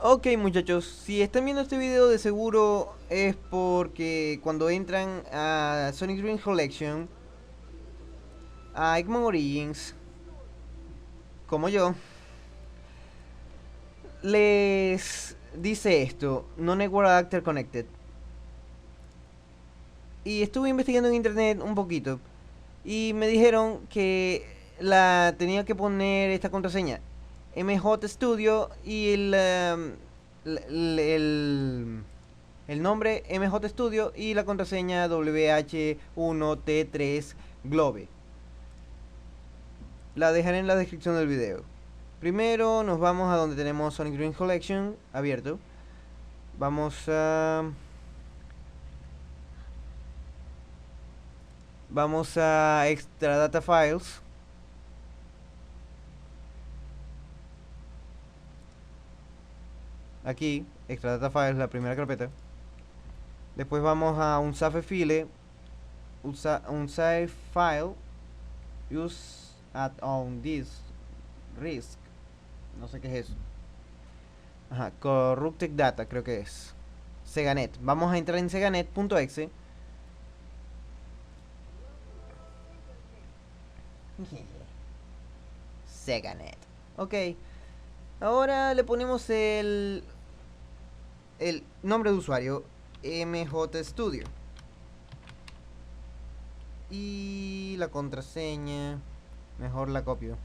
Ok, muchachos, si están viendo este video de seguro es porque cuando entran a Sonic Dream Collection, a Eggman Origins, como yo, les dice esto: no Network Adapter Connected. Y estuve investigando en internet un poquito y me dijeron que la tenía que poner esta contraseña MJ Studio y el nombre MJ Studio y la contraseña WH1T3 Globe. La dejaré en la descripción del video. Primero nos vamos a donde tenemos Sonic Dream Collection abierto. Vamos a Extra Data Files. Aquí, Extra Data Files, la primera carpeta. Después vamos a un save file, un save file, use at on this risk. No sé qué es eso. Ajá, corrupted data creo que es. Seganet. Vamos a entrar en seganet.exe. Seganet. Ok. Ahora le ponemos el nombre de usuario MJ Studio. Y la contraseña. Mejor la copio.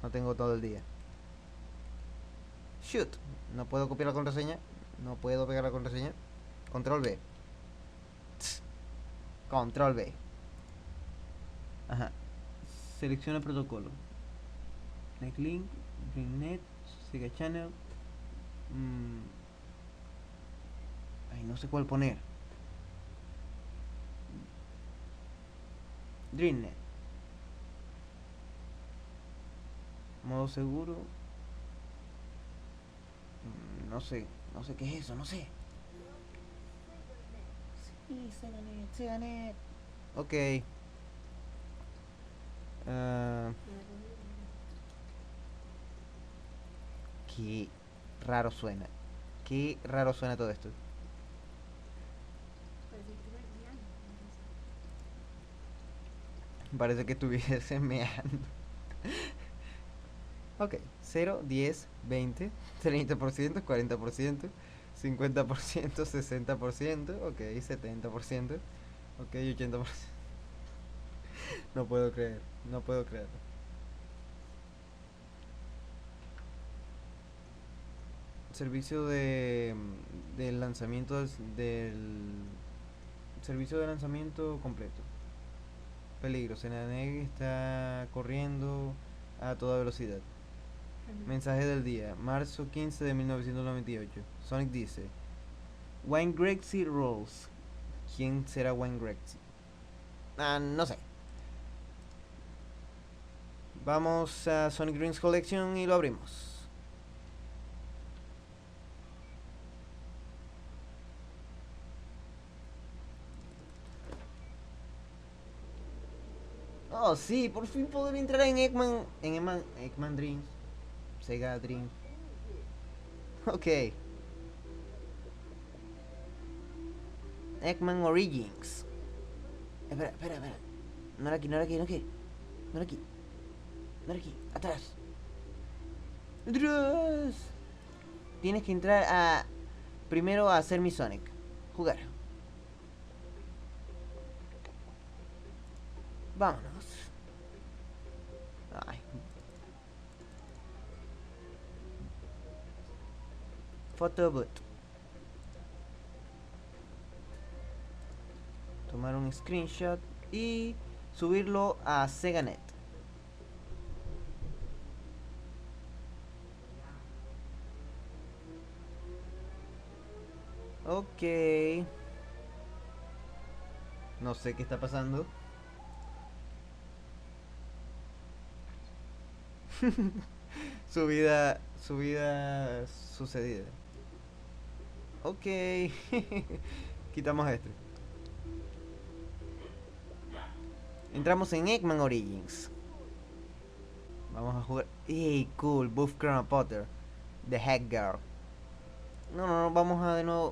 No tengo todo el día. Shoot. No puedo copiar la contraseña. No puedo pegar la contraseña. Control B. Control B. Ajá. Selecciona protocolo. Netlink, Greennet, Sega Channel. Ay, no sé cuál poner. Dreamnet. Modo seguro. No sé. No sé qué es eso, no sé. Sí, Seganet, Seganet. Ok. Ah, qué raro suena. Qué raro suena todo esto. Parece que estuviese meando. Ok. 0, 10, 20, 30%, 40%, 50%, 60%. Ok, 70%. Ok, 80%. No puedo creer. No puedo creer. Servicio del lanzamiento del servicio de lanzamiento completo. Peligro, Senaneg está corriendo a toda velocidad. Mensaje del día, marzo 15 de 1998. Sonic dice: Wayne Gretzky Rolls. ¿Quién será Wayne Gretzky? No sé. Vamos a Sonic Dreams Collection y lo abrimos. Oh, sí, por fin poder entrar en Eggman Dreams. Sega Dreams. Ok. Eggman Origins. Espera, espera, espera. No era aquí, no era aquí, no era aquí. No era aquí. No era aquí. Atrás. ¡Atrás! Tienes que entrar a... Primero a hacer mi Sonic. Jugar. Vámonos. Ay. Photoboot. Tomar un screenshot y subirlo a Seganet. Ok. No sé qué está pasando. Subida sucedida. Ok. Quitamos este. Entramos en Eggman Origins. Vamos a jugar. ¡Ey, cool! Buff Chrono Potter. The Head Girl. No, vamos a de nuevo,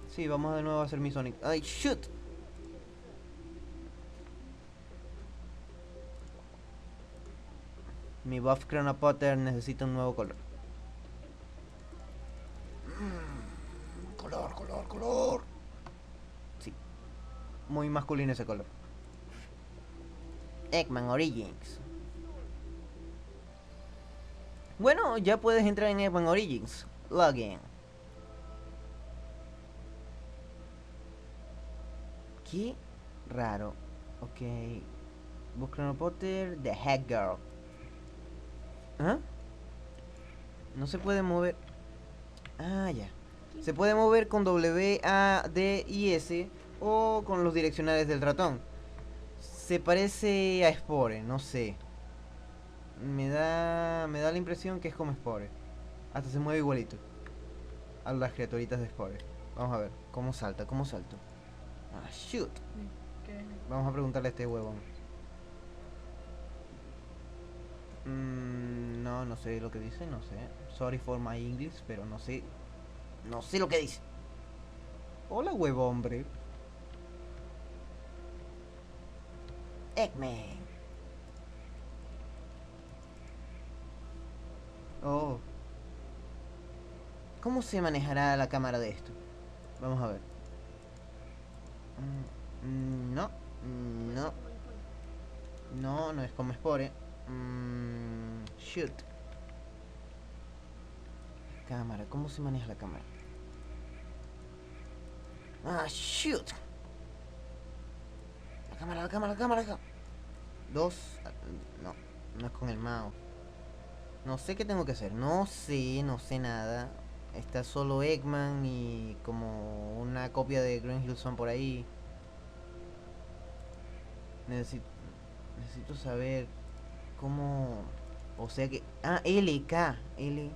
Sí, vamos a de nuevo a hacer mi Sonic. ¡Ay, shoot! Mi Buff Chrono Potter necesita un nuevo color. Color. Sí, muy masculino ese color. Eggman Origins. Bueno, ya puedes entrar en Eggman Origins. Login. Qué raro. Ok. Buff Chrono Potter, The Head Girl. ¿Ah? No se puede mover. Ah, ya. Se puede mover con W, A, D y S o con los direccionales del ratón. Se parece a Spore, no sé. Me da la impresión que es como Spore. Hasta se mueve igualito a las criaturitas de Spore. Vamos a ver, ¿cómo salta? Ah, shoot. ¿Qué? Vamos a preguntarle a este huevón. No sé lo que dice, no sé. Sorry for my English, pero no sé. No sé lo que dice. Hola, huevombre. Eggman. Oh. ¿Cómo se manejará la cámara de esto? Vamos a ver. No. No. No es como Spore. Shoot. Cámara, ¿cómo se maneja la cámara? Ah, shoot. La cámara. Dos. No es con el mouse. No sé qué tengo que hacer. No sé nada. Está solo Eggman y como una copia de Green Hill Zone por ahí. Necesito saber cómo. O sea que. Ah, LK. L.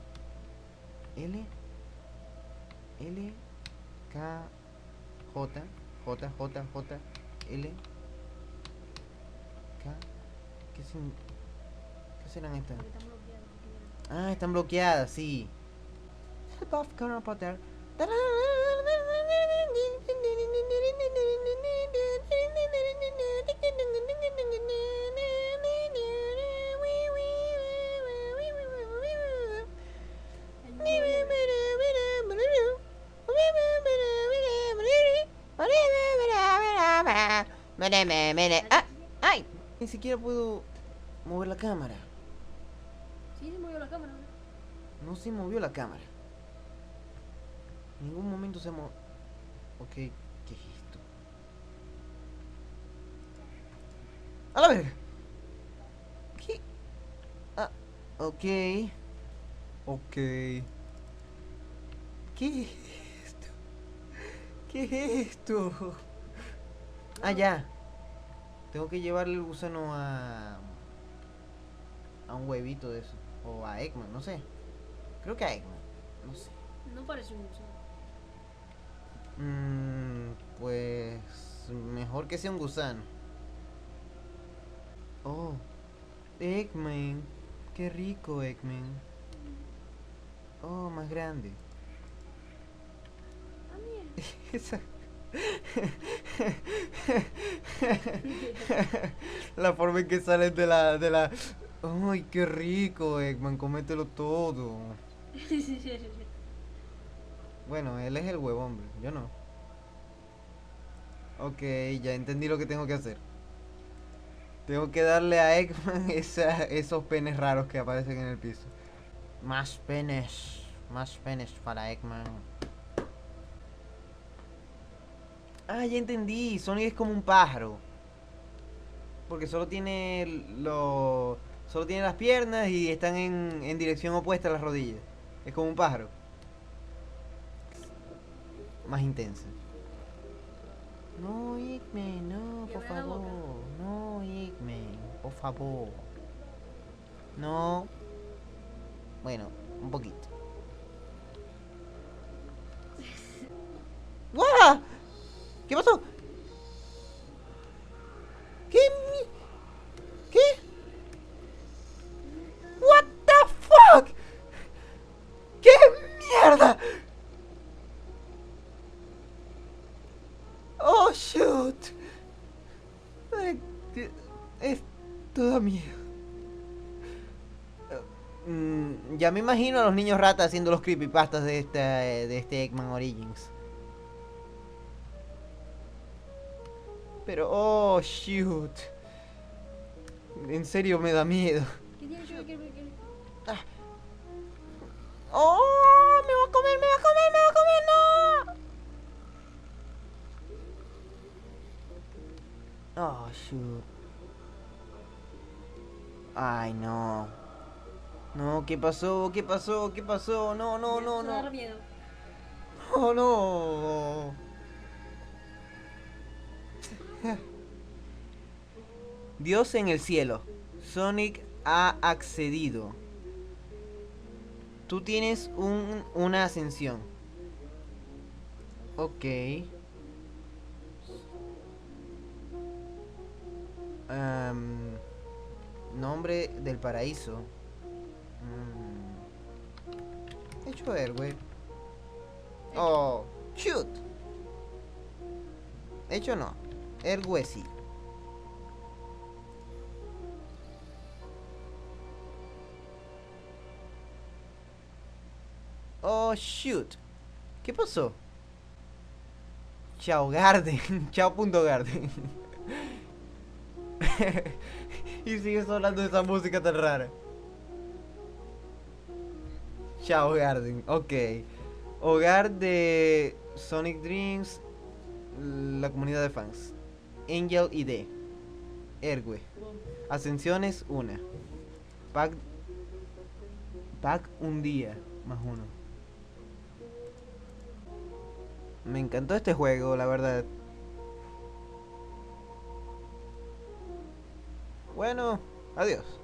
K. J. L. K. ¿Qué serán estas? Ah, están bloqueadas, sí. Buff Chrono Potter. Ah, ¡ay! Ni siquiera puedo mover la cámara. Sí, se movió la cámara. No se movió la cámara. En ningún momento se movió. Ok, ¿qué es esto? ¡A la verga! ¿Qué? Ah, ok. ¿Qué es esto? ¿Qué es esto? Ah, ya. Tengo que llevarle el gusano a un huevito de eso. O a Eggman, no sé. Creo que a Eggman. No sé. No parece un gusano. Pues mejor que sea un gusano. Oh, Eggman. Qué rico, Eggman. Oh, más grande. Ah, mira. Esa. La forma en que sales de la. Ay, qué rico, Eggman, comételo todo. Bueno, él es el huevón, yo no. Ok, ya entendí lo que tengo que hacer. Tengo que darle a Eggman esos penes raros que aparecen en el piso. Más penes para Eggman. Ah, ya entendí. Sonic es como un pájaro. Porque solo tiene las piernas y están en dirección opuesta a las rodillas. Es como un pájaro. Más intensa. No, Eggman, no, por favor. No, Eggman, por favor. No. Bueno, un poquito. ¡Guau! ¿Qué pasó? ¿Qué? ¿Qué? What the fuck? Ya me imagino a los niños ratas haciendo los creepypastas de este Eggman Origins. Pero, oh, shoot. En serio me da miedo. ¿Qué tiene yo que... ¡Oh! ¡Me va a comer, me va a comer, me va a comer! ¡No! Oh, shoot. Ay, no. No, ¿qué pasó? ¿Qué pasó? ¿Qué pasó? No, no, no, Me va a no. dar miedo. Oh, no. Dios en el cielo. Sonic ha accedido. Tú tienes una ascensión. Ok. Nombre del paraíso. Hecho héroe. Oh, shoot. Hecho no. Héroe sí. Oh, shoot. ¿Qué pasó? Chao Garden. Chao punto Garden. Y sigues hablando de esa música tan rara. Chao Garden. Ok. Hogar de Sonic Dreams. La comunidad de fans. Angel ID. Ergue. Ascensiones 1. Pack. Pack un día. Más uno. Me encantó este juego, la verdad. Bueno, adiós.